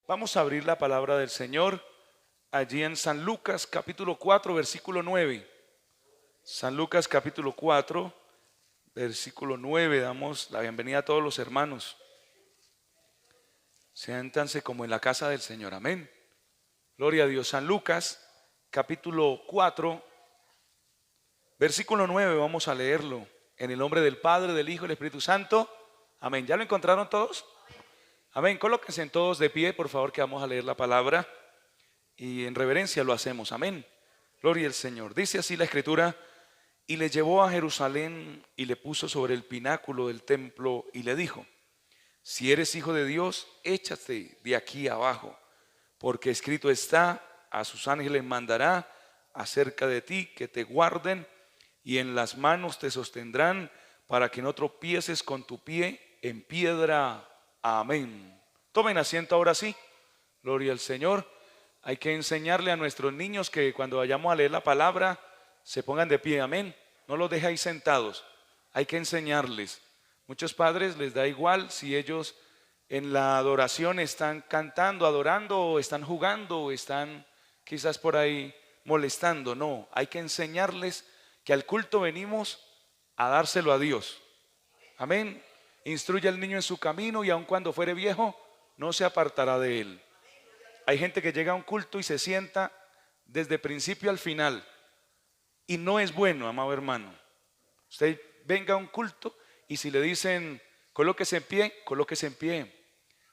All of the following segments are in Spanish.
Vamos a abrir la palabra del Señor allí en San Lucas capítulo 4 versículo 9. San Lucas capítulo 4 versículo 9. Damos la bienvenida a todos los hermanos. Siéntanse como en la casa del Señor. Amén. Gloria a Dios. San Lucas capítulo 4 versículo 9. Vamos a leerlo en el nombre del Padre, del Hijo y del Espíritu Santo. Amén. ¿Ya lo encontraron todos? Amén. Colóquense todos de pie, por favor, que vamos a leer la palabra y en reverencia lo hacemos. Amén. Gloria al Señor. Dice así la Escritura: y le llevó a Jerusalén y le puso sobre el pináculo del templo y le dijo: si eres hijo de Dios, échate de aquí abajo, porque escrito está: a sus ángeles mandará acerca de ti que te guarden, y en las manos te sostendrán para que no tropieces con tu pie en piedra. Amén. Tomen asiento ahora sí. Gloria al Señor. Hay que enseñarle a nuestros niños que cuando vayamos a leer la palabra se pongan de pie. Amén. No los deje ahí sentados. Hay que enseñarles. Muchos padres les da igual si ellos en la adoración están cantando, adorando, o están jugando, o están quizás por ahí molestando. No, hay que enseñarles que al culto venimos a dárselo a Dios. Amén. Instruye al niño en su camino, y aun cuando fuere viejo no se apartará de él. Hay gente que llega a un culto y se sienta desde principio al final, y no es bueno, amado hermano. Usted venga a un culto y si le dicen colóquese en pie,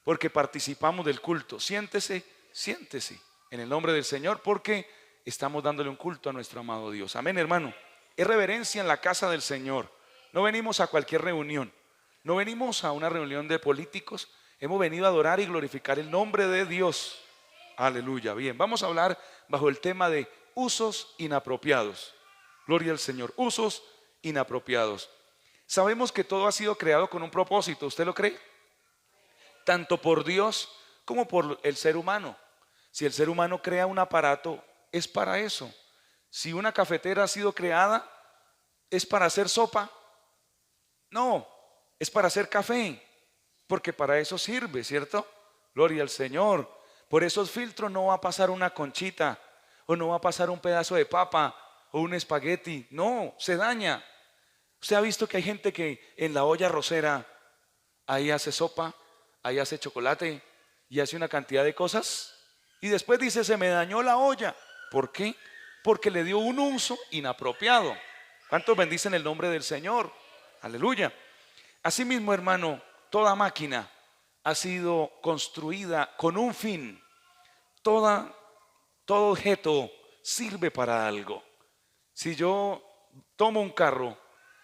porque participamos del culto. Siéntese, siéntese en el nombre del Señor, porque estamos dándole un culto a nuestro amado Dios. Amén, hermano. Es reverencia en la casa del Señor. No venimos a cualquier reunión, no venimos a una reunión de políticos. Hemos venido a adorar y glorificar el nombre de Dios. Aleluya. Bien, vamos a hablar bajo el tema de usos inapropiados. Gloria al Señor. Usos inapropiados. Sabemos que todo ha sido creado con un propósito. ¿Usted lo cree? Tanto por Dios como por el ser humano. Si el ser humano crea un aparato, es para eso. Si una cafetera ha sido creada, ¿es para hacer sopa? No, es para hacer café, porque para eso sirve, ¿cierto? Gloria al Señor. Por esos filtros no va a pasar una conchita, o no va a pasar un pedazo de papa o un espagueti. No, se daña. Usted ha visto que hay gente que en la olla arrocera ahí hace sopa, ahí hace chocolate y hace una cantidad de cosas, y después dice: se me dañó la olla. ¿Por qué? Porque le dio un uso inapropiado. ¿Cuántos bendicen el nombre del Señor? Aleluya. Asimismo, hermano, toda máquina ha sido construida con un fin. Todo objeto sirve para algo. Si yo tomo un carro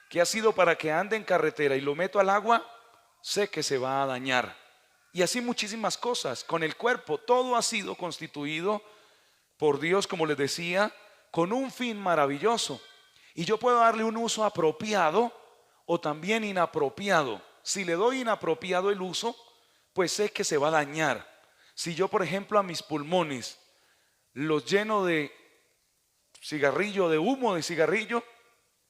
que ha sido para que ande en carretera y lo meto al agua, sé que se va a dañar. Y así muchísimas cosas. Con el cuerpo, todo ha sido constituido por Dios, como les decía, con un fin maravilloso. Y yo puedo darle un uso apropiado o también inapropiado. Si le doy inapropiado el uso, pues sé que se va a dañar. Si yo, por ejemplo, a mis pulmones los lleno de cigarrillo, de humo de cigarrillo,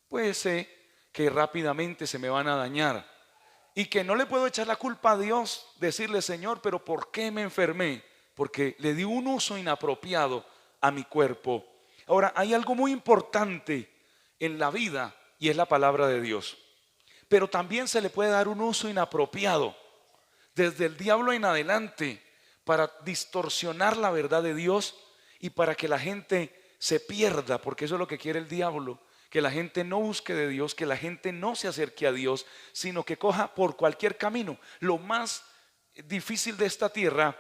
pues sé que rápidamente se me van a dañar. Y que no le puedo echar la culpa a Dios, decirle: Señor, pero ¿por qué me enfermé? Porque le di un uso inapropiado a mi cuerpo. Ahora, hay algo muy importante en la vida, y es la palabra de Dios. Pero también se le puede dar un uso inapropiado desde el diablo en adelante, para distorsionar la verdad de Dios y para que la gente se pierda, porque eso es lo que quiere el diablo. Que la gente no busque de Dios, que la gente no se acerque a Dios, sino que coja por cualquier camino. Lo más difícil de esta tierra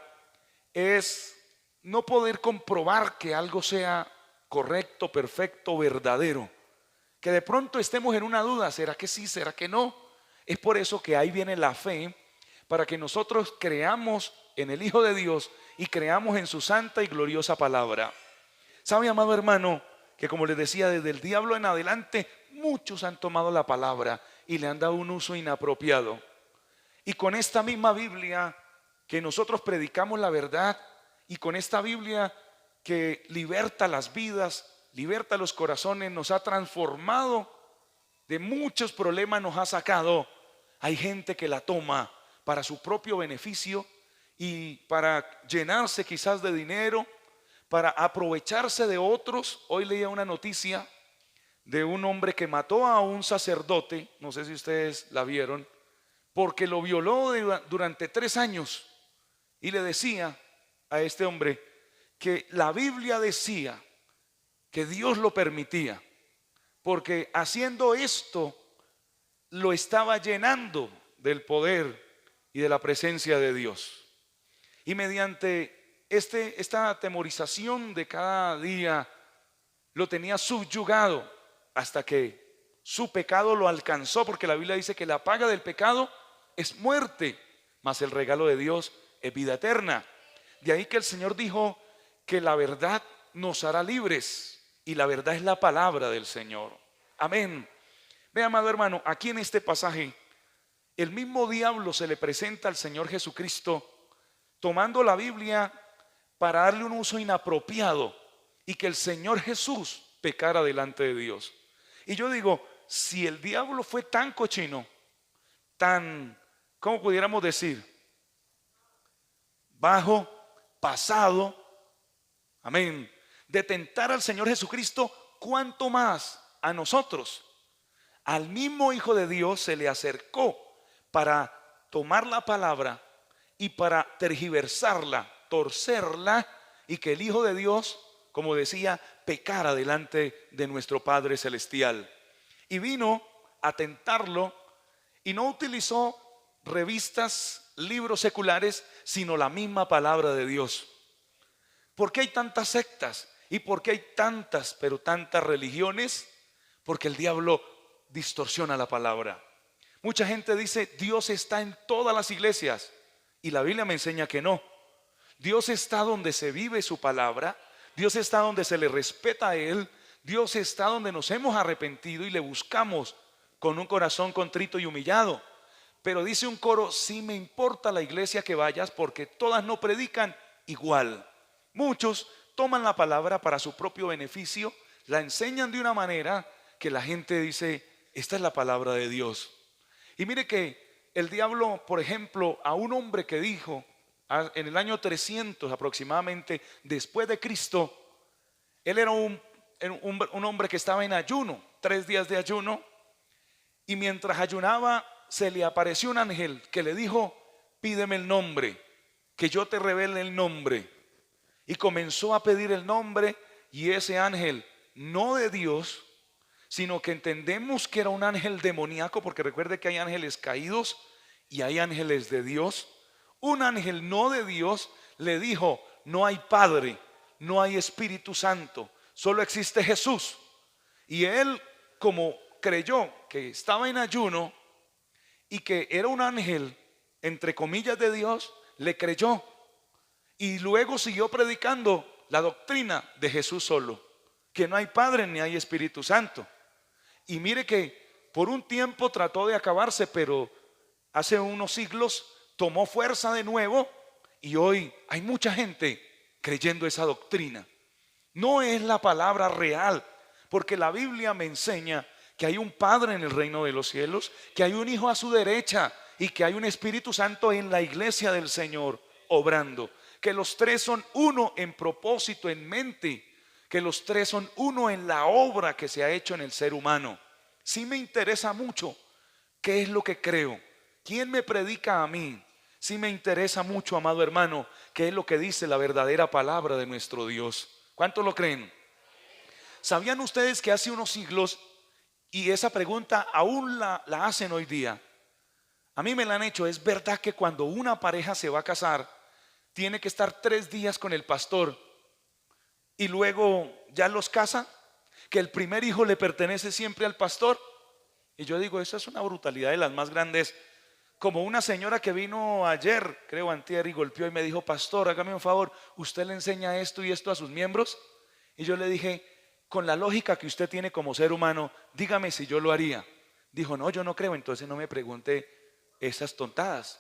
es no poder comprobar que algo sea correcto, perfecto, verdadero. Que de pronto estemos en una duda: ¿será que sí? ¿Será que no? Es por eso que ahí viene la fe, para que nosotros creamos en el Hijo de Dios y creamos en su santa y gloriosa palabra. ¿Sabe, amado hermano, que como les decía, desde el diablo en adelante muchos han tomado la palabra y le han dado un uso inapropiado? Y con esta misma Biblia que nosotros predicamos la verdad, y con esta Biblia que liberta las vidas, liberta los corazones, nos ha transformado, de muchos problemas nos ha sacado, hay gente que la toma para su propio beneficio y para llenarse quizás de dinero, para aprovecharse de otros. Hoy leía una noticia de un hombre que mató a un sacerdote, no sé si ustedes la vieron, porque lo violó durante 3 años y le decía a este hombre que la Biblia decía que Dios lo permitía, porque haciendo esto lo estaba llenando del poder y de la presencia de Dios. Y mediante esta atemorización de cada día lo tenía subyugado hasta que su pecado lo alcanzó, porque la Biblia dice que la paga del pecado es muerte, mas el regalo de Dios es vida eterna. De ahí que el Señor dijo que la verdad nos hará libres, y la verdad es la palabra del Señor. Amén. Ve, amado hermano, aquí en este pasaje el mismo diablo se le presenta al Señor Jesucristo tomando la Biblia para darle un uso inapropiado y que el Señor Jesús pecara delante de Dios. Y yo digo, si el diablo fue tan cochino, tan, ¿cómo pudiéramos decir? Bajo, pasado, amén, de tentar al Señor Jesucristo, ¿cuánto más a nosotros? Al mismo Hijo de Dios se le acercó para tomar la palabra y para tergiversarla, torcerla, y que el Hijo de Dios, como decía, pecara delante de nuestro Padre Celestial. Y vino a tentarlo y no utilizó revistas, libros seculares, sino la misma palabra de Dios. ¿Por qué hay tantas sectas? ¿Y por qué hay tantas, pero tantas religiones? Porque el diablo distorsiona la palabra. Mucha gente dice, Dios está en todas las iglesias, y la Biblia me enseña que no. Dios está donde se vive su palabra, Dios está donde se le respeta a Él, Dios está donde nos hemos arrepentido y le buscamos con un corazón contrito y humillado. Pero dice un coro, sí me importa la iglesia que vayas, porque todas no predican igual. Muchos toman la palabra para su propio beneficio, la enseñan de una manera que la gente dice, esta es la palabra de Dios. Y mire que el diablo, por ejemplo, a un hombre que dijo en el año 300 aproximadamente después de Cristo, él era un hombre que estaba en ayuno, 3 días de ayuno, y mientras ayunaba se le apareció un ángel que le dijo, pídeme el nombre, que yo te revele el nombre. Y comenzó a pedir el nombre, y ese ángel, no de Dios, sino que entendemos que era un ángel demoníaco, porque recuerde que hay ángeles caídos y hay ángeles de Dios. Un ángel no de Dios le dijo, no hay Padre, no hay Espíritu Santo, solo existe Jesús. Y él, como creyó que estaba en ayuno y que era un ángel, entre comillas, de Dios, le creyó. Y luego siguió predicando la doctrina de Jesús solo, que no hay Padre ni hay Espíritu Santo. Y mire que por un tiempo trató de acabarse, pero hace unos siglos tomó fuerza de nuevo, y hoy hay mucha gente creyendo esa doctrina. No es la palabra real, porque la Biblia me enseña que hay un Padre en el reino de los cielos, que hay un Hijo a su derecha y que hay un Espíritu Santo en la iglesia del Señor obrando, que los tres son uno en propósito, en mente, que los tres son uno en la obra que se ha hecho en el ser humano. Sí me interesa mucho qué es lo que creo, quién me predica a mí. Sí me interesa mucho, amado hermano, qué es lo que dice la verdadera palabra de nuestro Dios. ¿Cuántos lo creen? ¿Sabían ustedes que hace unos siglos, y esa pregunta aún la hacen hoy día, a mí me la han hecho, es verdad que cuando una pareja se va a casar, tiene que estar 3 días con el pastor y luego ya los casa, que el primer hijo le pertenece siempre al pastor? Y yo digo, eso es una brutalidad de las más grandes. Como una señora que vino ayer, creo antier, y golpeó y me dijo, pastor, hágame un favor, ¿usted le enseña esto y esto a sus miembros? Y yo le dije, con la lógica que usted tiene como ser humano, dígame si yo lo haría. Dijo, no, yo no creo. Entonces no me pregunte esas tontadas,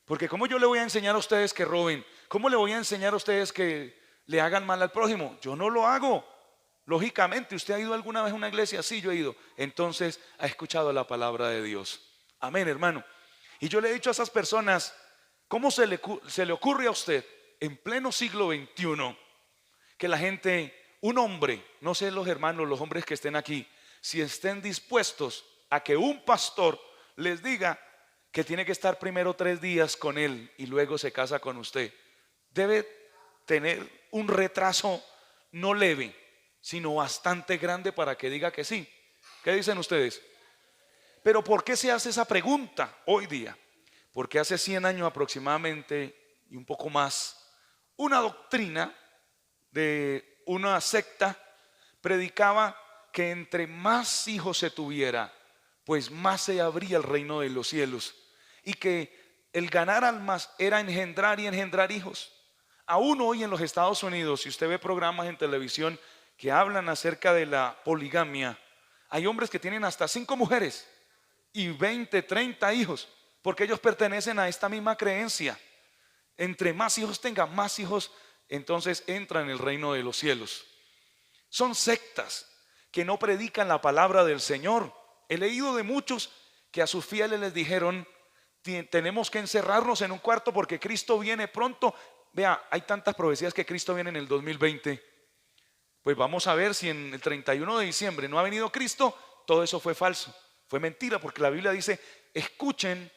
porque ¿cómo yo le voy a enseñar a ustedes que roben? ¿Cómo le voy a enseñar a ustedes que le hagan mal al prójimo? Yo no lo hago. Lógicamente, ¿usted ha ido alguna vez a una iglesia? Sí, yo he ido. Entonces ha escuchado la palabra de Dios. Amén, hermano. Y yo le he dicho a esas personas, ¿Cómo se le ocurre a usted en pleno siglo XXI que la gente, un hombre, no sé los hermanos, los hombres que estén aquí, si estén dispuestos a que un pastor les diga que tiene que estar primero 3 días con él y luego se casa con usted? Debe tener un retraso no leve, sino bastante grande para que diga que sí. ¿Qué dicen ustedes? Pero ¿por qué se hace esa pregunta hoy día? Porque hace 100 años aproximadamente y un poco más, una doctrina de una secta predicaba que entre más hijos se tuviera, pues más se abría el reino de los cielos, y que el ganar almas era engendrar y engendrar hijos. Aún hoy en los Estados Unidos, si usted ve programas en televisión que hablan acerca de la poligamia, hay hombres que tienen hasta 5 mujeres y 20, 30 hijos, porque ellos pertenecen a esta misma creencia. Entre más hijos tenga, más hijos entonces entra en el reino de los cielos. Son sectas que no predican la palabra del Señor. He leído de muchos que a sus fieles les dijeron: tenemos que encerrarnos en un cuarto porque Cristo viene pronto. Vea, hay tantas profecías que Cristo viene en el 2020. Pues vamos a ver si en el 31 de diciembre no ha venido Cristo. Todo eso fue falso, fue mentira, porque la Biblia dice: escuchen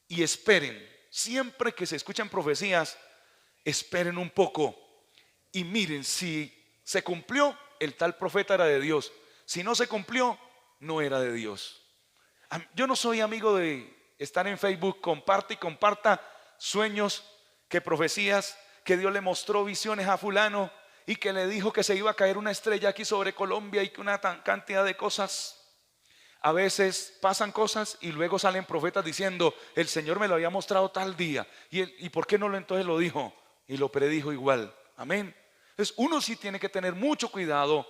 y esperen. Siempre que se escuchan profecías, esperen un poco y miren si se cumplió, el tal profeta era de Dios. Si no se cumplió, no era de Dios. Yo no soy amigo de estar en Facebook, comparte y comparta sueños, que profecías, que Dios le mostró visiones a fulano y que le dijo que se iba a caer una estrella aquí sobre Colombia y que una cantidad de cosas. A veces pasan cosas y luego salen profetas diciendo: el Señor me lo había mostrado tal día. ¿Y por qué no lo entonces lo dijo? Y lo predijo igual. Amén. Entonces uno sí tiene que tener mucho cuidado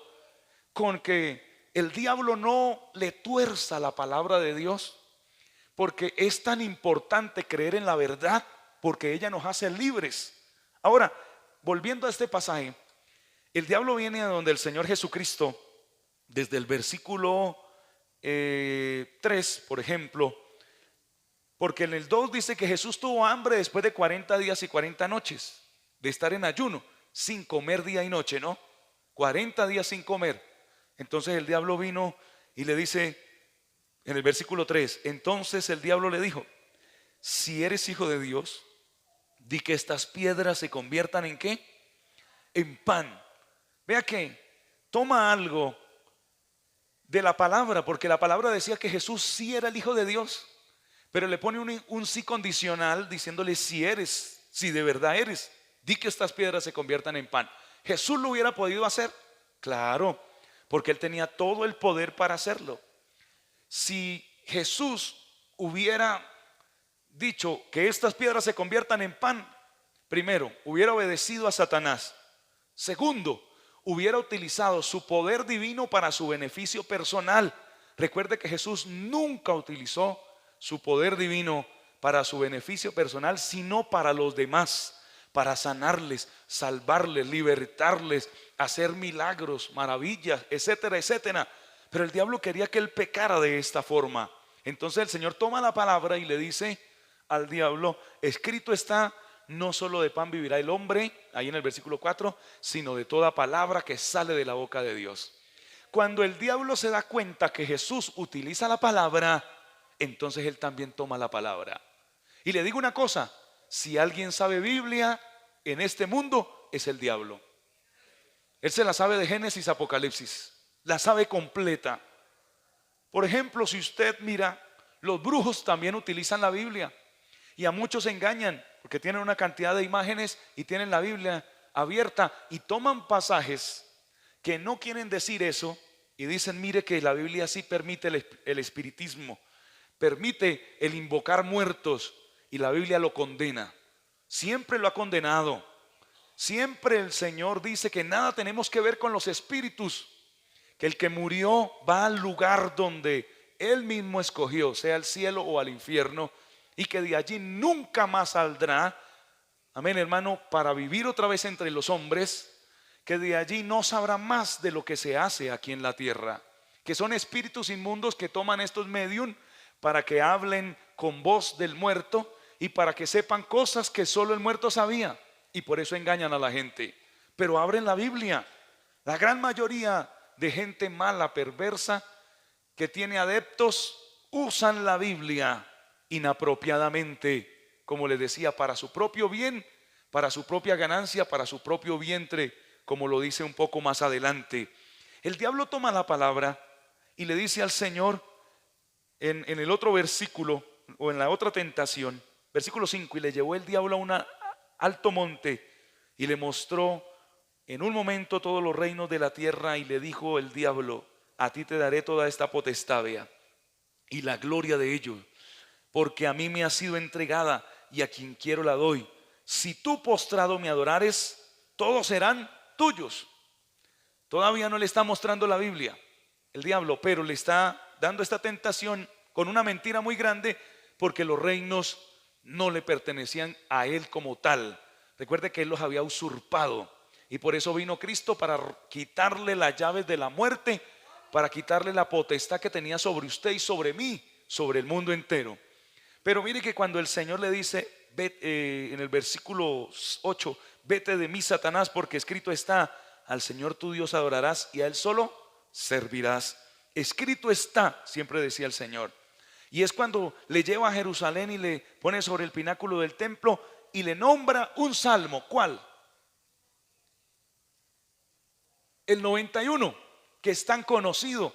con que el diablo no le tuerza la palabra de Dios, porque es tan importante creer en la verdad, porque ella nos hace libres. Ahora, volviendo a este pasaje, el diablo viene a donde el Señor Jesucristo, desde el versículo 3, por ejemplo, porque en el 2 dice que Jesús tuvo hambre después de 40 días y 40 noches de estar en ayuno, sin comer día y noche, ¿no? 40 días sin comer. Entonces el diablo vino y le dice en el versículo 3, entonces el diablo le dijo: si eres hijo de Dios, di que estas piedras se conviertan ¿en qué? En pan. Vea que toma algo de la palabra, porque la palabra decía que Jesús sí era el Hijo de Dios, pero le pone un sí condicional diciéndole: si eres, si de verdad eres, di que estas piedras se conviertan en pan. ¿Jesús lo hubiera podido hacer? Claro, porque él tenía todo el poder para hacerlo. Si Jesús hubiera dicho que estas piedras se conviertan en pan, primero, hubiera obedecido a Satanás. Segundo, hubiera utilizado su poder divino para su beneficio personal. Recuerde que Jesús nunca utilizó su poder divino para su beneficio personal, sino para los demás, para sanarles, salvarles, libertarles, hacer milagros, maravillas, etcétera, etcétera. Pero el diablo quería que él pecara de esta forma. Entonces el Señor toma la palabra y le dice al diablo: escrito está, no solo de pan vivirá el hombre, ahí en el versículo 4, sino de toda palabra que sale de la boca de Dios. Cuando el diablo se da cuenta que Jesús utiliza la palabra, entonces él también toma la palabra. Y le digo una cosa: si alguien sabe Biblia en este mundo, es el diablo. Él se la sabe de Génesis a Apocalipsis, la sabe completa. Por ejemplo, si usted mira, los brujos también utilizan la Biblia y a muchos engañan porque tienen una cantidad de imágenes y tienen la Biblia abierta y toman pasajes que no quieren decir eso y dicen: mire que la Biblia sí permite el espiritismo, permite el invocar muertos, y la Biblia lo condena. Siempre lo ha condenado. Siempre el Señor dice que nada tenemos que ver con los espíritus, que el que murió va al lugar donde Él mismo escogió, sea al cielo o al infierno, y que de allí nunca más saldrá, amén hermano, para vivir otra vez entre los hombres, que de allí no sabrá más de lo que se hace aquí en la tierra, que son espíritus inmundos que toman estos medium para que hablen con voz del muerto y para que sepan cosas que solo el muerto sabía, y por eso engañan a la gente. Pero abren la Biblia. La gran mayoría de gente mala, perversa, que tiene adeptos, usan la Biblia inapropiadamente, como les decía, para su propio bien, para su propia ganancia, para su propio vientre, como lo dice un poco más adelante. El diablo toma la palabra y le dice al Señor en el otro versículo, o en la otra tentación, versículo 5: y le llevó el diablo a un alto monte y le mostró en un momento todos los reinos de la tierra, y le dijo el diablo: a ti te daré toda esta potestad, vea, y la gloria de ellos, porque a mí me ha sido entregada, y a quien quiero la doy. Si tú postrado me adorares, todos serán tuyos. Todavía no le está mostrando la Biblia el diablo, pero le está dando esta tentación con una mentira muy grande, porque los reinos no le pertenecían a él como tal. Recuerde que él los había usurpado, y por eso vino Cristo, para quitarle las llaves de la muerte, para quitarle la potestad que tenía sobre usted y sobre mí, sobre el mundo entero. Pero mire que cuando el Señor le dice, en el versículo 8, vete de mí, Satanás, porque escrito está: al Señor tu Dios adorarás y a Él solo servirás. Escrito está, siempre decía el Señor. Y es cuando le lleva a Jerusalén y le pone sobre el pináculo del templo y le nombra un salmo. ¿Cuál? El 91, que es tan conocido.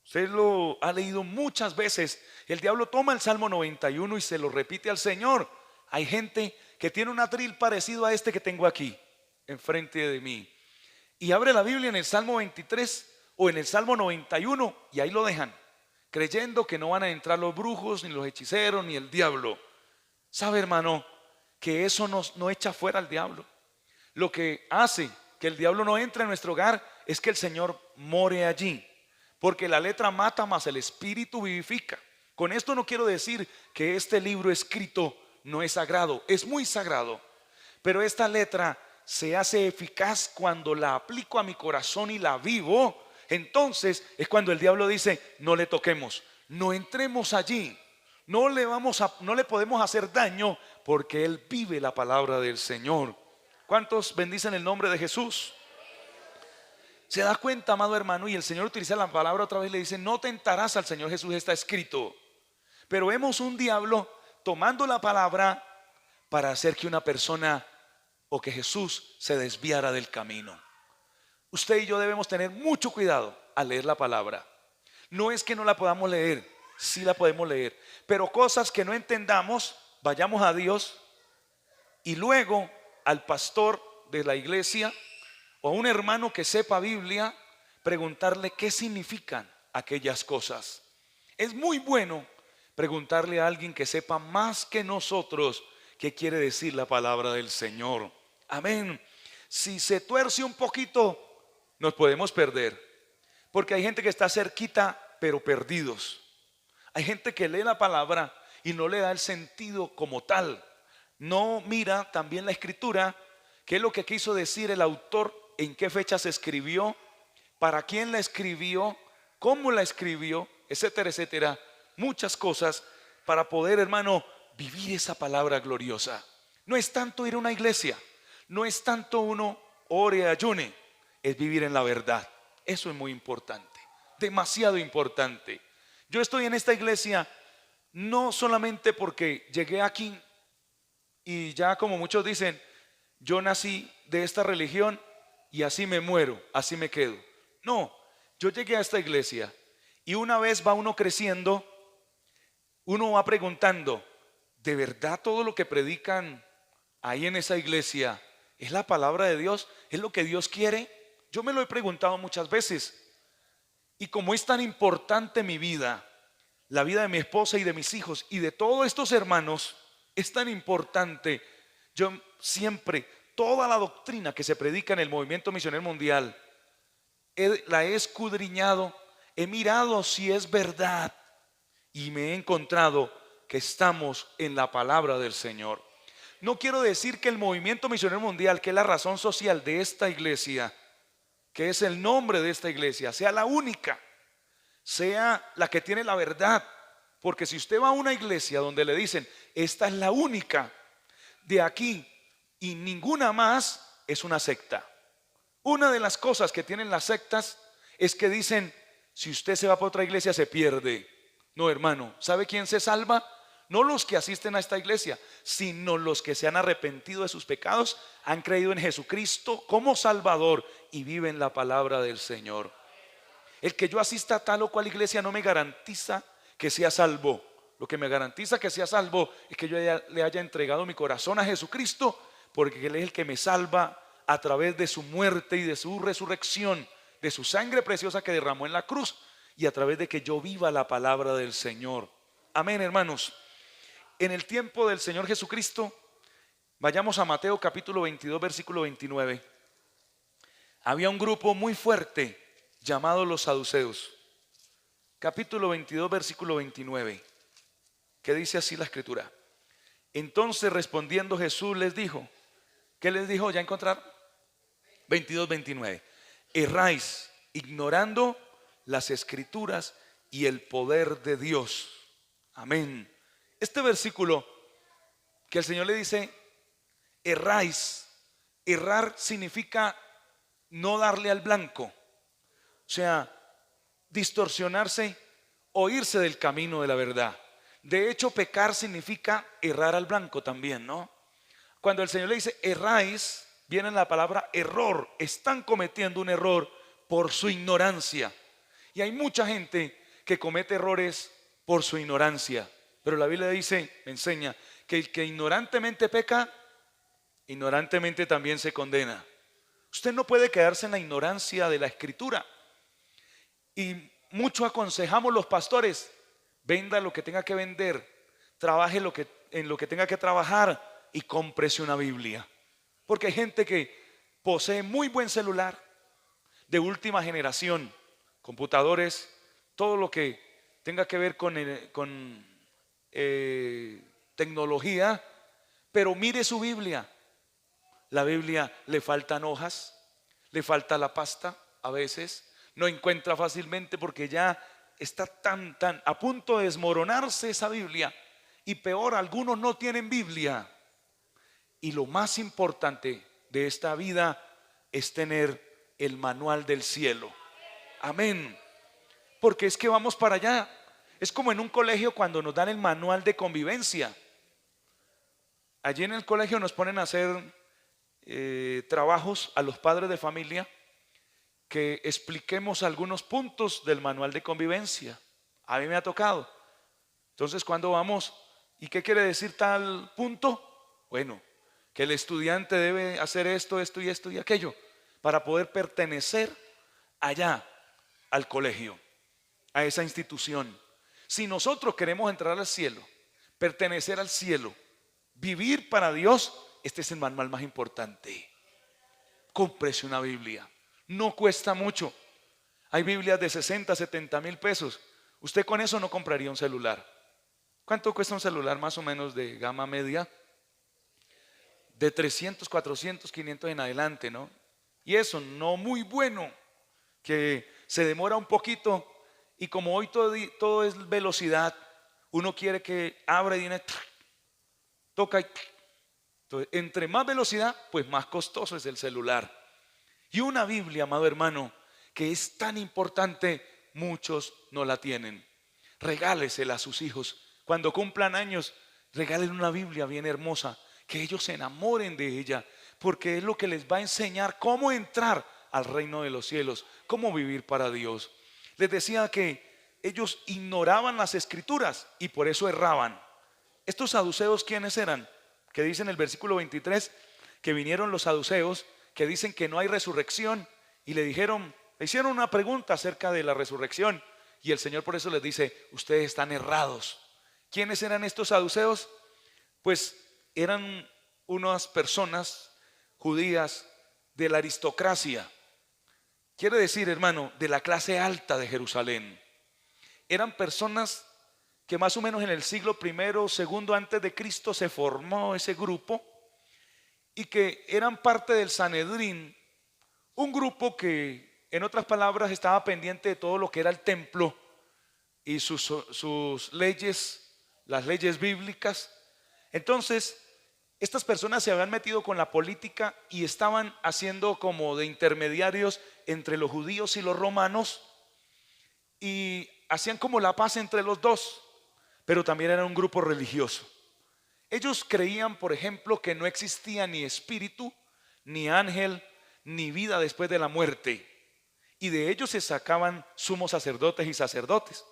Usted lo ha leído muchas veces. El diablo toma el Salmo 91 y se lo repite al Señor. Hay gente que tiene un atril parecido a este que tengo aquí enfrente de mí, y abre la Biblia en el Salmo 23 o en el Salmo 91 y ahí lo dejan, creyendo que no van a entrar los brujos, ni los hechiceros, ni el diablo. ¿Sabe, hermano, que eso no echa fuera al diablo? Lo que hace que el diablo no entre en nuestro hogar es que el Señor more allí, porque la letra mata, mas el espíritu vivifica. Con esto no quiero decir que este libro escrito no es sagrado, es muy sagrado, pero esta letra se hace eficaz cuando la aplico a mi corazón y la vivo. Entonces es cuando el diablo dice: no le toquemos, no entremos allí, no le podemos hacer daño, porque él vive la palabra del Señor. ¿Cuántos bendicen el nombre de Jesús? Se da cuenta, amado hermano, y el Señor utiliza la palabra otra vez, le dice: no tentarás al Señor Jesús, está escrito. Pero vemos un diablo tomando la palabra para hacer que una persona o que Jesús se desviara del camino. Usted y yo debemos tener mucho cuidado al leer la palabra. No es que no la podamos leer, sí la podemos leer, pero cosas que no entendamos, vayamos a Dios y luego al pastor de la iglesia o a un hermano que sepa Biblia, preguntarle qué significan aquellas cosas. Es muy bueno preguntarle a alguien que sepa más que nosotros qué quiere decir la palabra del Señor. Amén. Si se tuerce un poquito, nos podemos perder, porque hay gente que está cerquita pero perdidos. Hay gente que lee la palabra y no le da el sentido como tal. No mira también la escritura, qué es lo que quiso decir el autor, en qué fecha se escribió, para quién la escribió, cómo la escribió, etcétera, etcétera. Muchas cosas para poder, hermano, vivir esa palabra gloriosa. No es tanto ir a una iglesia, no es tanto uno ore, ayune, es vivir en la verdad. Eso es muy importante, demasiado importante. Yo estoy en esta iglesia no solamente porque llegué aquí y ya, como muchos dicen, yo nací de esta religión y así me muero, así me quedo. No, yo llegué a esta iglesia y una vez va uno creciendo, uno va preguntando: ¿de verdad todo lo que predican ahí en esa iglesia es la palabra de Dios? ¿Es lo que Dios quiere? Yo me lo he preguntado muchas veces. Y como es tan importante mi vida, la vida de mi esposa y de mis hijos y de todos estos hermanos, es tan importante, yo siempre, toda la doctrina que se predica en el movimiento misionero mundial, la he escudriñado, he mirado si es verdad y me he encontrado que estamos en la palabra del Señor. No quiero decir que el movimiento misionero mundial, que es la razón social de esta iglesia, que es el nombre de esta iglesia, sea la única, sea la que tiene la verdad. Porque si usted va a una iglesia donde le dicen, esta es la única de aquí y ninguna más, es una secta. Una de las cosas que tienen las sectas es que dicen, si usted se va para otra iglesia se pierde. No, hermano, ¿sabe quién se salva? No los que asisten a esta iglesia, sino los que se han arrepentido de sus pecados, han creído en Jesucristo como Salvador y viven la palabra del Señor. El que yo asista a tal o cual iglesia no me garantiza que sea salvo. Lo que me garantiza que sea salvo es que yo le haya entregado mi corazón a Jesucristo, porque Él es el que me salva a través de su muerte y de su resurrección, de su sangre preciosa que derramó en la cruz y a través de que yo viva la palabra del Señor. Amén, hermanos. En el tiempo del Señor Jesucristo, vayamos a Mateo capítulo 22, versículo 29. Había un grupo muy fuerte llamado los saduceos. Capítulo 22, versículo 29, que dice así la escritura. Entonces respondiendo Jesús les dijo, ¿qué les dijo? ¿Ya encontraron? 22, 29. Erráis ignorando las escrituras y el poder de Dios. Amén. Este versículo que el Señor le dice, erráis. Errar significa no darle al blanco. O sea, distorsionarse o irse del camino de la verdad. De hecho, pecar significa errar al blanco también, ¿no? Cuando el Señor le dice erráis, viene la palabra error. Están cometiendo un error por su ignorancia. Y hay mucha gente que comete errores por su ignorancia. Pero la Biblia dice, me enseña, que el que ignorantemente peca, ignorantemente también se condena. Usted no puede quedarse en la ignorancia de la Escritura. Y mucho aconsejamos los pastores, venda lo que tenga que vender, trabaje en lo que tenga que trabajar y cómprese una Biblia. Porque hay gente que posee muy buen celular, de última generación, computadores, todo lo que tenga que ver con tecnología, pero mire su Biblia. La Biblia le faltan hojas, le falta la pasta a veces, no encuentra fácilmente porque ya está tan a punto de desmoronarse esa Biblia. Y peor, algunos no tienen Biblia. Y lo más importante de esta vida es tener el manual del cielo. Amén. Porque es que vamos para allá. Es como en un colegio cuando nos dan el manual de convivencia. Allí en el colegio nos ponen a hacer trabajos a los padres de familia, que expliquemos algunos puntos del manual de convivencia. A mí me ha tocado. Entonces, cuando vamos, ¿y qué quiere decir tal punto? Bueno, que el estudiante debe hacer esto, esto y esto y aquello para poder pertenecer allá al colegio, a esa institución. Si nosotros queremos entrar al cielo, pertenecer al cielo, vivir para Dios, este es el manual más importante. Cómprese una Biblia. No cuesta mucho. Hay Biblias de 60, 70 mil pesos. Usted con eso no compraría un celular. ¿Cuánto cuesta un celular más o menos de gama media? De 300, 400, 500 en adelante, ¿no? Y eso no muy bueno, que se demora un poquito. Y como hoy todo es velocidad, uno quiere que abra y viene, toca y... Entonces, entre más velocidad, pues más costoso es el celular. Y una Biblia, amado hermano, que es tan importante, muchos no la tienen. Regálesela a sus hijos. Cuando cumplan años, regalen una Biblia bien hermosa, que ellos se enamoren de ella, porque es lo que les va a enseñar cómo entrar al reino de los cielos, cómo vivir para Dios. Les decía que ellos ignoraban las escrituras y por eso erraban. Estos saduceos, ¿quiénes eran? Que dice en el versículo 23 que vinieron los saduceos, que dicen que no hay resurrección, y le hicieron una pregunta acerca de la resurrección, y el Señor por eso les dice, ustedes están errados. ¿Quiénes eran estos saduceos? Pues eran unas personas judías de la aristocracia, quiere decir, hermano, de la clase alta de Jerusalén. Eran personas que más o menos en el siglo primero o segundo antes de Cristo se formó ese grupo, y que eran parte del Sanedrín, un grupo que, en otras palabras, estaba pendiente de todo lo que era el templo, y sus leyes, las leyes bíblicas. Entonces, estas personas se habían metido con la política y estaban haciendo como de intermediarios entre los judíos y los romanos y hacían como la paz entre los dos, pero también eran un grupo religioso. Ellos creían, por ejemplo, que no existía ni espíritu, ni ángel, ni vida después de la muerte. Y de ellos se sacaban sumos sacerdotes y sacerdotes.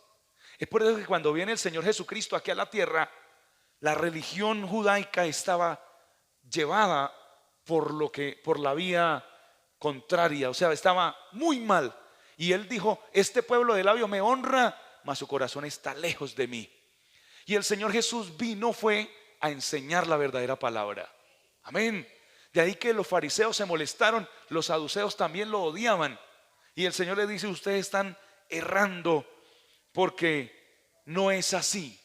Es por eso que cuando viene el Señor Jesucristo aquí a la tierra, la religión judaica estaba llevada por la vía contraria, o sea, estaba muy mal. Y él dijo: este pueblo de labios me honra, mas su corazón está lejos de mí. Y el Señor Jesús vino fue a enseñar la verdadera palabra. Amén. De ahí que los fariseos se molestaron, los saduceos también lo odiaban. Y el Señor le dice: ustedes están errando, porque no es así.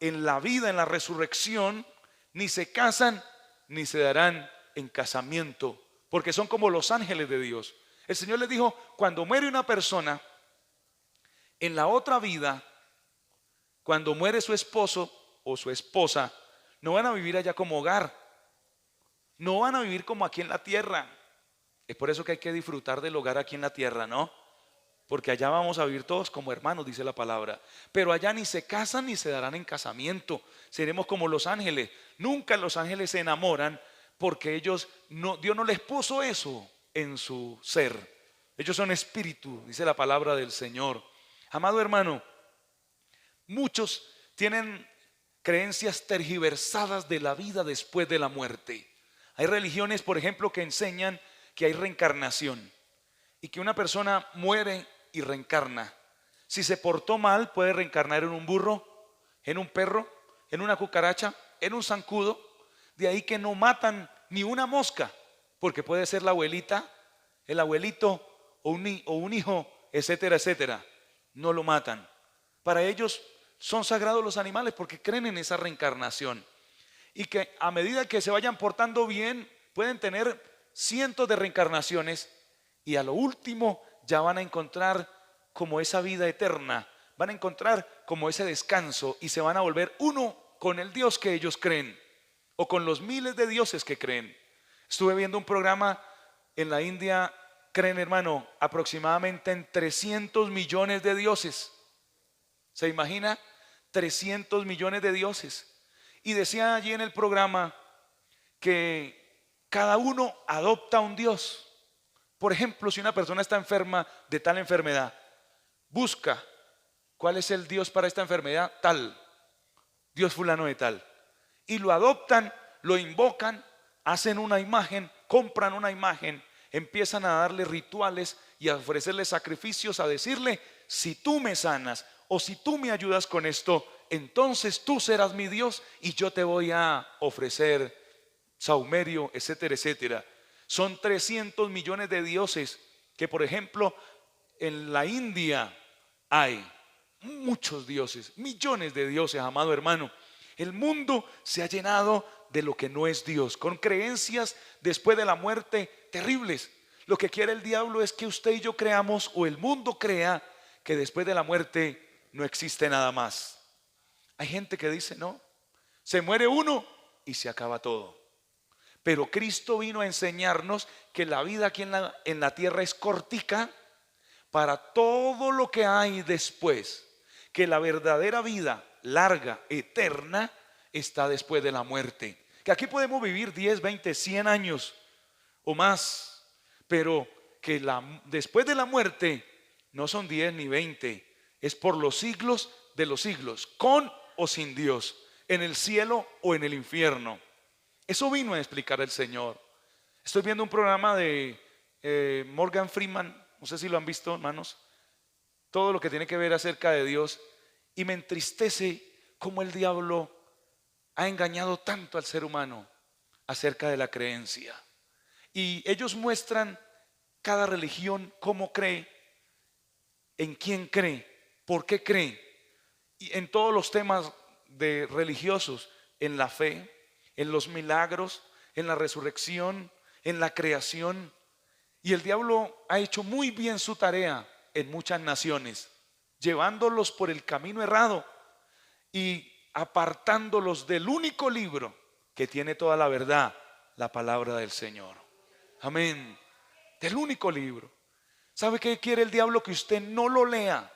En la vida, en la resurrección, ni se casan ni se darán en casamiento, porque son como los ángeles de Dios. El Señor les dijo: cuando muere una persona, en la otra vida, cuando muere su esposo o su esposa, no van a vivir allá como hogar, no van a vivir como aquí en la tierra. Es por eso que hay que disfrutar del hogar aquí en la tierra, ¿no? Porque allá vamos a vivir todos como hermanos, dice la palabra. Pero allá ni se casan ni se darán en casamiento. Seremos como los ángeles. Nunca los ángeles se enamoran, porque Dios no les puso eso en su ser. Ellos son espíritu, dice la palabra del Señor. Amado hermano, muchos tienen creencias tergiversadas de la vida después de la muerte. Hay religiones, por ejemplo, que enseñan que hay reencarnación y que una persona muere y reencarna. Si se portó mal, puede reencarnar en un burro, en un perro, en una cucaracha, en un zancudo. De ahí que no matan ni una mosca, porque puede ser la abuelita, el abuelito o un hijo, etcétera, etcétera. No lo matan. Para ellos son sagrados los animales porque creen en esa reencarnación. Y que a medida que se vayan portando bien, pueden tener cientos de reencarnaciones y a lo último ya van a encontrar como esa vida eterna, van a encontrar como ese descanso y se van a volver uno con el Dios que ellos creen o con los miles de dioses que creen. Estuve viendo un programa en la India, creen, hermano, aproximadamente en 300 millones de dioses. ¿Se imagina? 300 millones de dioses. Y decía allí en el programa que cada uno adopta un dios. Por ejemplo, si una persona está enferma de tal enfermedad, busca cuál es el dios para esta enfermedad, tal, dios fulano de tal. Y lo adoptan, lo invocan, hacen una imagen, compran una imagen, empiezan a darle rituales y a ofrecerle sacrificios, a decirle: si tú me sanas o si tú me ayudas con esto, entonces tú serás mi Dios y yo te voy a ofrecer saumerio, etcétera, etcétera. Son 300 millones de dioses que, por ejemplo, en la India hay muchos dioses, millones de dioses, amado hermano. El mundo se ha llenado de lo que no es Dios, con creencias después de la muerte terribles. Lo que quiere el diablo es que usted y yo creamos, o el mundo crea, que después de la muerte no existe nada más. Hay gente que dice: no, se muere uno y se acaba todo. Pero Cristo vino a enseñarnos que la vida aquí en la tierra es cortica para todo lo que hay después, que la verdadera vida larga, eterna, está después de la muerte. Que aquí podemos vivir 10, 20, 100 años o más, pero que después de la muerte no son 10 ni 20, es por los siglos de los siglos, con o sin Dios, en el cielo o en el infierno. Eso vino a explicar el Señor. Estoy viendo un programa de Morgan Freeman, no sé si lo han visto, hermanos, todo lo que tiene que ver acerca de Dios, y me entristece cómo el diablo ha engañado tanto al ser humano acerca de la creencia. Y ellos muestran cada religión cómo cree, en quién cree, por qué cree, y en todos los temas de religiosos, en la fe, en los milagros, en la resurrección, en la creación. Y el diablo ha hecho muy bien su tarea en muchas naciones. llevándolos por el camino errado y apartándolos del único libro que tiene toda la verdad, la palabra del Señor. Amén. Del único libro. ¿Sabe qué quiere el diablo? Que usted no lo lea,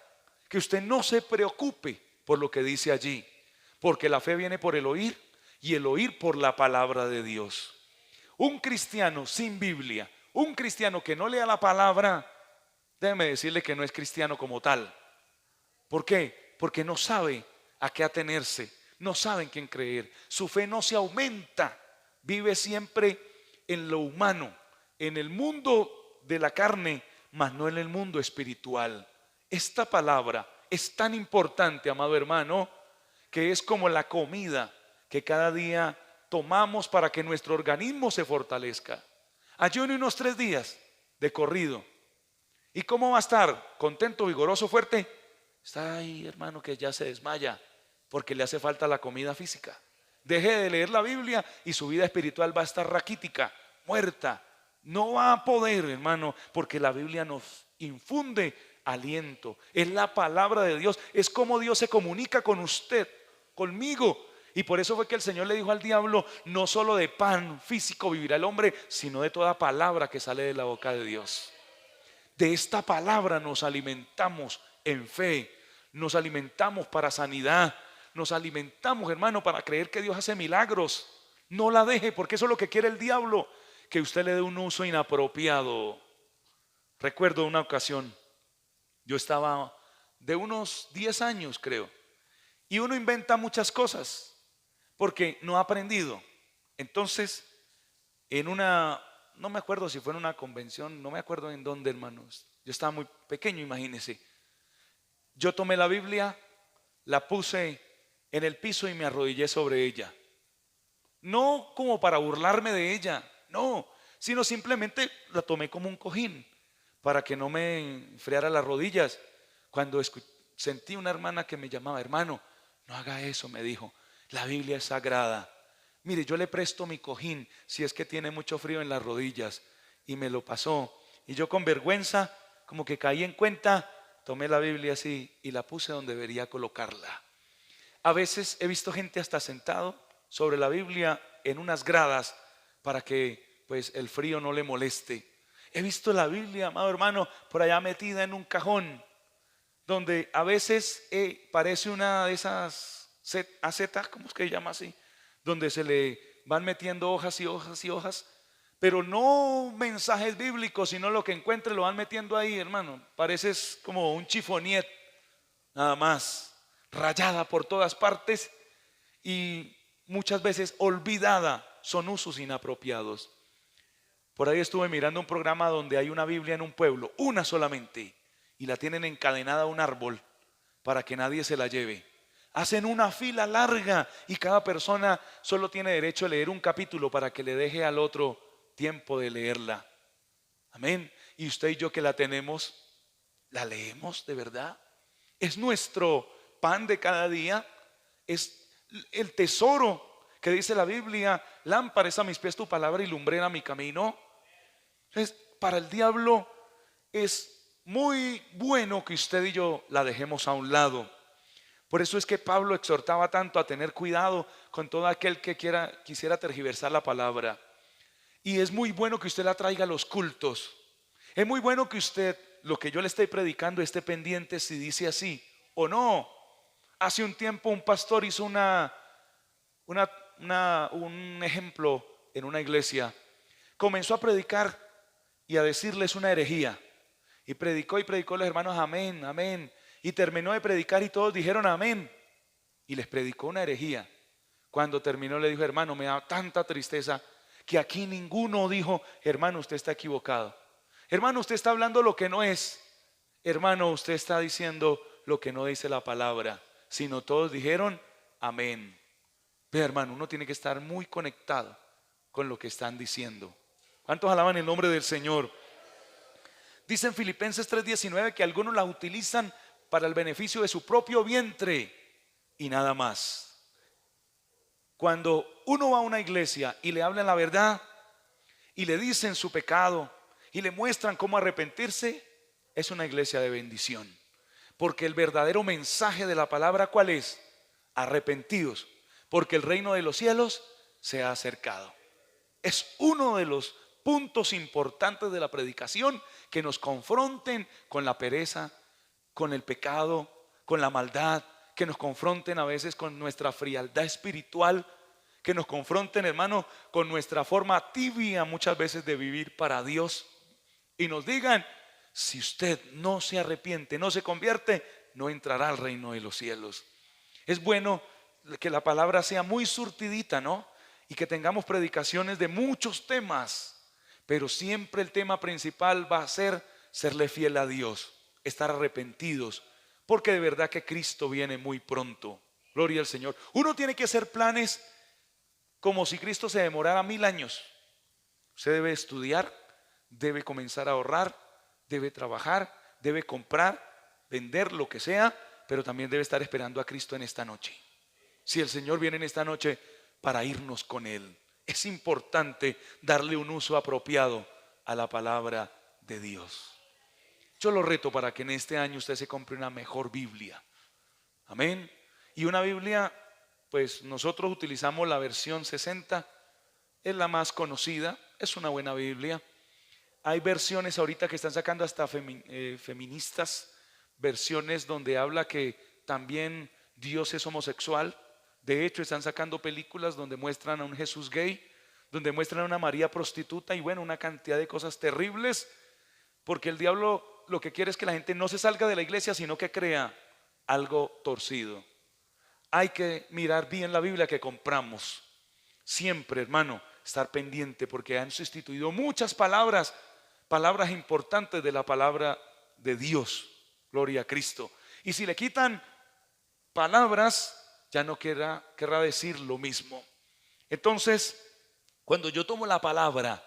que usted no se preocupe por lo que dice allí, porque la fe viene por el oír y el oír por la palabra de Dios. Un cristiano sin Biblia, un cristiano que no lea la palabra, déjeme decirle que no es cristiano como tal. ¿Por qué? Porque no sabe a qué atenerse, no sabe en quién creer. Su fe no se aumenta, vive siempre en lo humano, en el mundo de la carne, mas no en el mundo espiritual. Esta palabra es tan importante, amado hermano, que es como la comida que cada día tomamos para que nuestro organismo se fortalezca. Ayune unos 3 días de corrido. ¿Y cómo va a estar? ¿Contento, vigoroso, fuerte? Está ahí, hermano, que ya se desmaya porque le hace falta la comida física. Deje de leer la Biblia y su vida espiritual va a estar raquítica, muerta. No va a poder, hermano, porque la Biblia nos infunde aliento. Es la palabra de Dios. Es como Dios se comunica con usted, conmigo. Y por eso fue que el Señor le dijo al diablo: no solo de pan físico vivirá el hombre, sino de toda palabra que sale de la boca de Dios. De esta palabra nos alimentamos en fe, nos alimentamos para sanidad, nos alimentamos, hermano, para creer que Dios hace milagros. No la deje, porque eso es lo que quiere el diablo, que usted le dé un uso inapropiado. Recuerdo una ocasión, yo estaba de unos 10 años, creo, y uno inventa muchas cosas porque no ha aprendido. Entonces, no me acuerdo si fue en una convención, no me acuerdo en dónde, hermanos. Yo estaba muy pequeño, imagínense. Yo tomé la Biblia, la puse en el piso y me arrodillé sobre ella. No como para burlarme de ella, no, sino simplemente la tomé como un cojín para que no me enfriara las rodillas. Cuando sentí una hermana que me llamaba: hermano, no haga eso, me dijo, la Biblia es sagrada. Mire, yo le presto mi cojín si es que tiene mucho frío en las rodillas. Y me lo pasó. Y yo con vergüenza, como que caí en cuenta, tomé la Biblia así y la puse donde debería colocarla. A veces he visto gente hasta sentado sobre la Biblia en unas gradas para que pues el frío no le moleste. He visto la Biblia, amado hermano, por allá metida en un cajón, donde a veces parece una de esas acetas, ¿cómo es que se llama así? Donde se le van metiendo hojas y hojas y hojas, pero no mensajes bíblicos, sino lo que encuentre lo van metiendo ahí, hermano. Pareces como un chifoniet, nada más, rayada por todas partes y muchas veces olvidada. Son usos inapropiados. Por ahí estuve mirando un programa donde hay una Biblia en un pueblo, una solamente, y la tienen encadenada a un árbol para que nadie se la lleve. Hacen una fila larga y cada persona solo tiene derecho a leer un capítulo para que le deje al otro tiempo de leerla. Amén. Y usted y yo que la tenemos, ¿la leemos de verdad? Es nuestro pan de cada día, es el tesoro que dice la Biblia: lámpara es a mis pies tu palabra y lumbrera a mi camino. Entonces, para el diablo es muy bueno que usted y yo la dejemos a un lado. Por eso es que Pablo exhortaba tanto a tener cuidado con todo aquel que quisiera tergiversar la palabra. Y es muy bueno que usted la traiga a los cultos. Es muy bueno que usted, lo que yo le estoy predicando, esté pendiente si dice así o no. Hace un tiempo un pastor hizo un ejemplo en una iglesia. Comenzó a predicar y a decirles una herejía. Y predicó los hermanos: amén, amén. Y terminó de predicar y todos dijeron amén. Y les predicó una herejía. Cuando terminó le dijo: hermano, me da tanta tristeza que aquí ninguno dijo: hermano, usted está equivocado. Hermano, usted está hablando lo que no es. Hermano, usted está diciendo lo que no dice la palabra. Sino todos dijeron amén. Ve, hermano, uno tiene que estar muy conectado con lo que están diciendo. ¿Cuántos alaban el nombre del Señor? Dice en Filipenses 3:19 que algunos la utilizan para el beneficio de su propio vientre y nada más. Cuando uno va a una iglesia y le hablan la verdad y le dicen su pecado y le muestran cómo arrepentirse, es una iglesia de bendición. porque el verdadero mensaje de la palabra, ¿cuál es? Arrepentidos, porque el reino de los cielos se ha acercado. Es uno de los puntos importantes de la predicación, que nos confronten con la pereza, con el pecado, con la maldad, que nos confronten a veces con nuestra frialdad espiritual, que nos confronten, hermano, con nuestra forma tibia muchas veces de vivir para Dios, y nos digan: si usted no se arrepiente, no se convierte, no entrará al reino de los cielos. Es bueno que la palabra sea muy surtidita, ¿no? Y que tengamos predicaciones de muchos temas, pero siempre el tema principal va a ser serle fiel a Dios, estar arrepentidos, porque de verdad que Cristo viene muy pronto. Gloria al Señor. Uno tiene que hacer planes como si Cristo se demorara 1000 años. Usted debe estudiar, debe comenzar a ahorrar, debe trabajar, debe comprar, vender, lo que sea, pero también debe estar esperando a Cristo en esta noche. Si el Señor viene en esta noche para irnos con Él, es importante darle un uso apropiado a la palabra de Dios. Yo lo reto para que en este año usted se compre una mejor Biblia. Amén. Y una Biblia, pues nosotros utilizamos la versión 60, es la más conocida, es una buena Biblia. Hay versiones ahorita que están sacando hasta feministas, versiones donde habla que también Dios es homosexual. De hecho, están sacando películas donde muestran a un Jesús gay, donde muestran a una María prostituta, y bueno, una cantidad de cosas terribles, porque el diablo lo que quiere es que la gente no se salga de la iglesia, sino que crea algo torcido. Hay que mirar bien la Biblia que compramos. Siempre, hermano, estar pendiente, porque han sustituido muchas palabras importantes de la palabra de Dios. Gloria a Cristo. Y si le quitan palabras, ya no querrá decir lo mismo. Entonces, cuando yo tomo la palabra,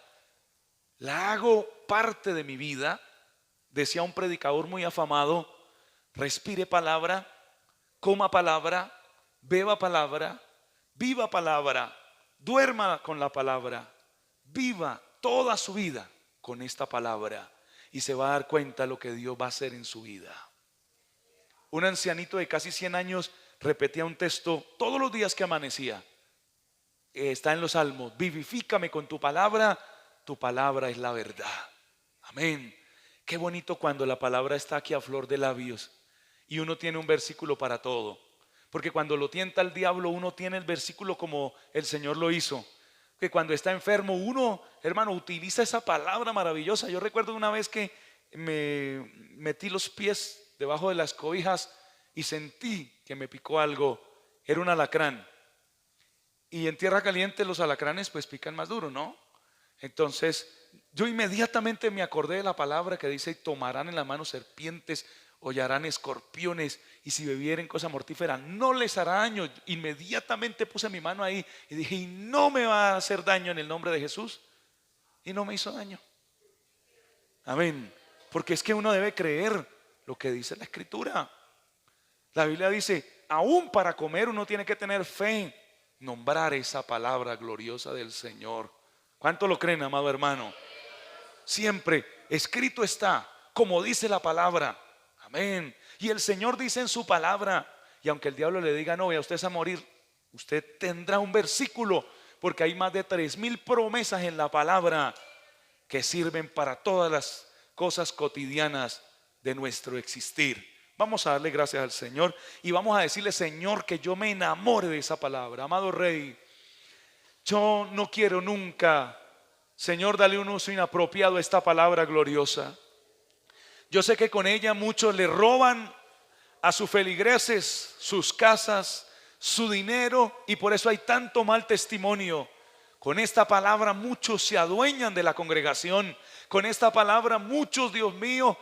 la hago parte de mi vida. Decía un predicador muy afamado: respire palabra, coma palabra, beba palabra, viva palabra, duerma con la palabra, viva toda su vida con esta palabra, y se va a dar cuenta de lo que Dios va a hacer en su vida. Un ancianito de casi 100 años repetía un texto todos los días que amanecía. Está en los Salmos: vivifícame con tu palabra es la verdad. Amén. Qué bonito cuando la palabra está aquí a flor de labios y uno tiene un versículo para todo. Porque cuando lo tienta el diablo, uno tiene el versículo como el Señor lo hizo. Que cuando está enfermo, uno, hermano, utiliza esa palabra maravillosa. Yo recuerdo una vez que me metí los pies debajo de las cobijas y sentí que me picó algo. Era un alacrán. Y en tierra caliente los alacranes pues pican más duro, ¿no? Entonces yo inmediatamente me acordé de la palabra que dice: tomarán en la mano serpientes, hollarán escorpiones, y si bebieren cosa mortífera no les hará daño. Inmediatamente puse mi mano ahí y dije: y no me va a hacer daño en el nombre de Jesús. Y no me hizo daño. Amén. Porque es que uno debe creer lo que dice la Escritura. La Biblia dice: aún para comer uno tiene que tener fe, nombrar esa palabra gloriosa del Señor. ¿Cuánto lo creen, amado hermano? Siempre escrito está, como dice la palabra. Amén. Y el Señor dice en su palabra, y aunque el diablo le diga: no, vea, usted es a morir, usted tendrá un versículo, porque hay más de 3000 promesas en la palabra que sirven para todas las cosas cotidianas de nuestro existir. Vamos a darle gracias al Señor y vamos a decirle: Señor, que yo me enamore de esa palabra. Amado Rey, yo no quiero nunca, Señor, dale un uso inapropiado a esta palabra gloriosa. Yo sé que con ella muchos le roban a sus feligreses sus casas, su dinero, y por eso hay tanto mal testimonio. Con esta palabra muchos se adueñan de la congregación. Con esta palabra muchos, Dios mío,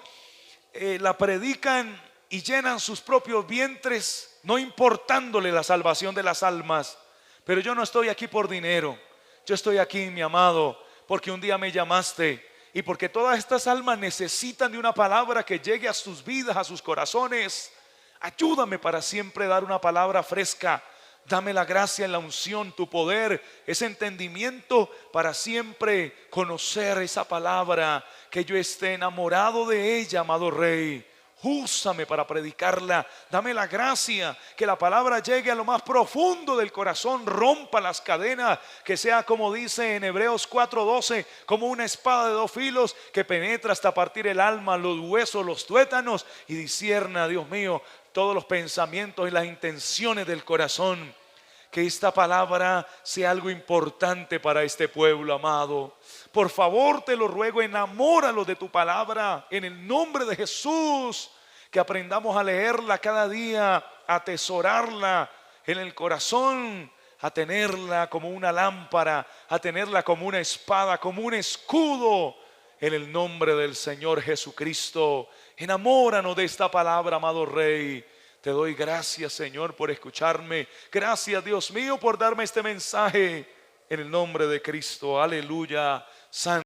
la predican y llenan sus propios vientres, no importándole la salvación de las almas. Pero yo no estoy aquí por dinero. Yo estoy aquí, mi amado, porque un día me llamaste y porque todas estas almas necesitan de una palabra que llegue a sus vidas, a sus corazones. Ayúdame para siempre dar una palabra fresca. Dame la gracia en la unción, tu poder, ese entendimiento para siempre conocer esa palabra, que yo esté enamorado de ella, amado Rey. Úsame para predicarla. Dame la gracia que la palabra llegue a lo más profundo del corazón, rompa las cadenas, que sea como dice en Hebreos 4:12, como una espada de dos filos que penetra hasta partir el alma, los huesos, los tuétanos y discierna, Dios mío, todos los pensamientos y las intenciones del corazón. Que esta palabra sea algo importante para este pueblo, amado. Por favor, te lo ruego, enamóralos de tu palabra en el nombre de Jesús. Que aprendamos a leerla cada día, a atesorarla en el corazón, a tenerla como una lámpara, a tenerla como una espada, como un escudo, en el nombre del Señor Jesucristo. Enamóranos de esta palabra, amado Rey. Te doy gracias, Señor, por escucharme. Gracias, Dios mío, por darme este mensaje. En el nombre de Cristo, aleluya. Santo.